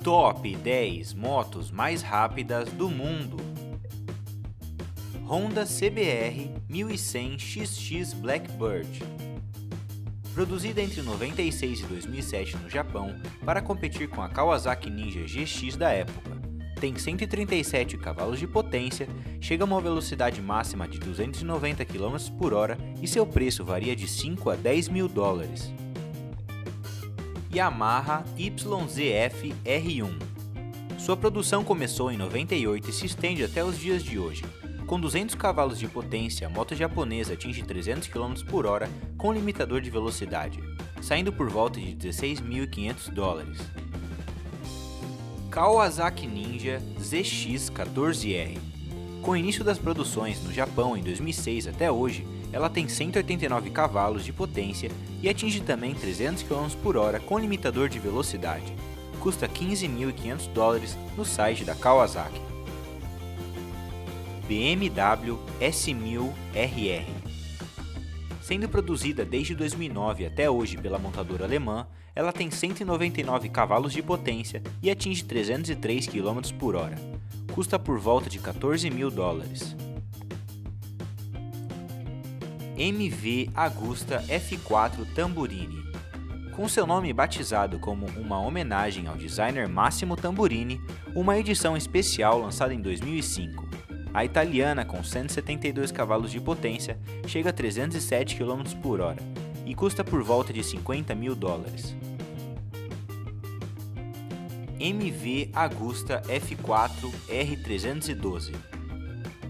Top 10 motos mais rápidas do mundo. Honda CBR 1100 XX Blackbird. Produzida entre 96 e 2007 no Japão para competir com a Kawasaki Ninja GX da época. Tem 137 cavalos de potência, chega a uma velocidade máxima de 290 km por hora e seu preço varia de 5 a 10 mil dólares. Yamaha YZF R1. Sua produção começou em 98 e se estende até os dias de hoje. Com 200 cavalos de potência, a moto japonesa atinge 300 km por hora com limitador de velocidade, saindo por volta de 16.500 dólares. Kawasaki Ninja ZX-14R. Com o início das produções no Japão em 2006 até hoje, ela tem 189 cavalos de potência e atinge também 300 km por hora com limitador de velocidade. Custa 15.500 dólares no site da Kawasaki. BMW S1000RR. Sendo produzida desde 2009 até hoje pela montadora alemã, ela tem 199 cavalos de potência e atinge 303 km por hora. Custa por volta de 14 mil dólares. MV Agusta F4 Tamburini. Com seu nome batizado como uma homenagem ao designer Massimo Tamburini, uma edição especial lançada em 2005. A italiana, com 172 cavalos de potência, chega a 307 km por hora e custa por volta de 50 mil dólares. MV Agusta F4 R312.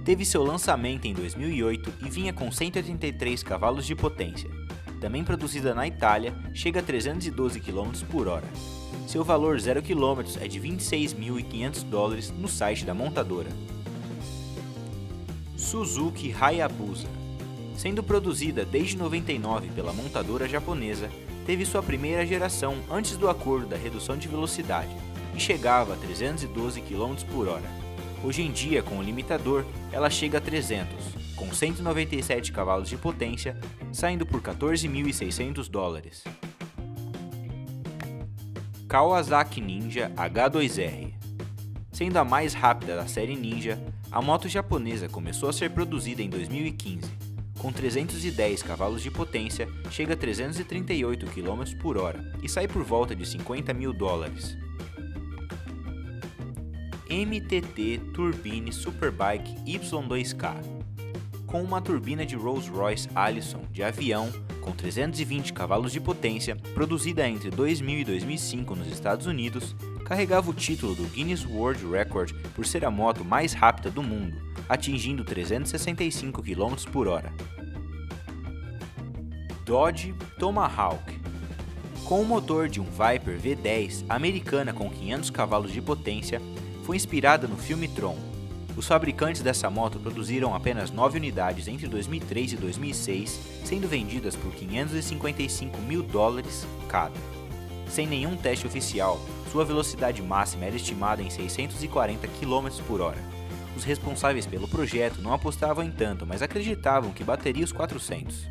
Teve seu lançamento em 2008 e vinha com 183 cavalos de potência. Também produzida na Itália, chega a 312 km por hora. Seu valor 0 km é de 26.500 dólares no site da montadora. Suzuki Hayabusa. Sendo produzida desde 99 pela montadora japonesa, teve sua primeira geração antes do acordo da redução de velocidade e chegava a 312 km por hora. Hoje em dia, com o limitador, ela chega a 300, com 197 cavalos de potência, saindo por 14.600 dólares. Kawasaki Ninja H2R. Sendo a mais rápida da série Ninja, a moto japonesa começou a ser produzida em 2015. Com 310 cavalos de potência, chega a 338 km por hora e sai por volta de 50 mil dólares. MTT Turbine Superbike Y2K. Com uma turbina de Rolls-Royce Allison de avião com 320 cavalos de potência, produzida entre 2000 e 2005 nos Estados Unidos, carregava o título do Guinness World Record por ser a moto mais rápida do mundo, atingindo 365 km por hora. Dodge Tomahawk. Com o motor de um Viper V10 americana com 500 cavalos de potência, foi inspirada no filme Tron. Os fabricantes dessa moto produziram apenas 9 unidades entre 2003 e 2006, sendo vendidas por 555 mil dólares cada. Sem nenhum teste oficial, sua velocidade máxima era estimada em 640 km por hora. Os responsáveis pelo projeto não apostavam em tanto, mas acreditavam que bateria os 400.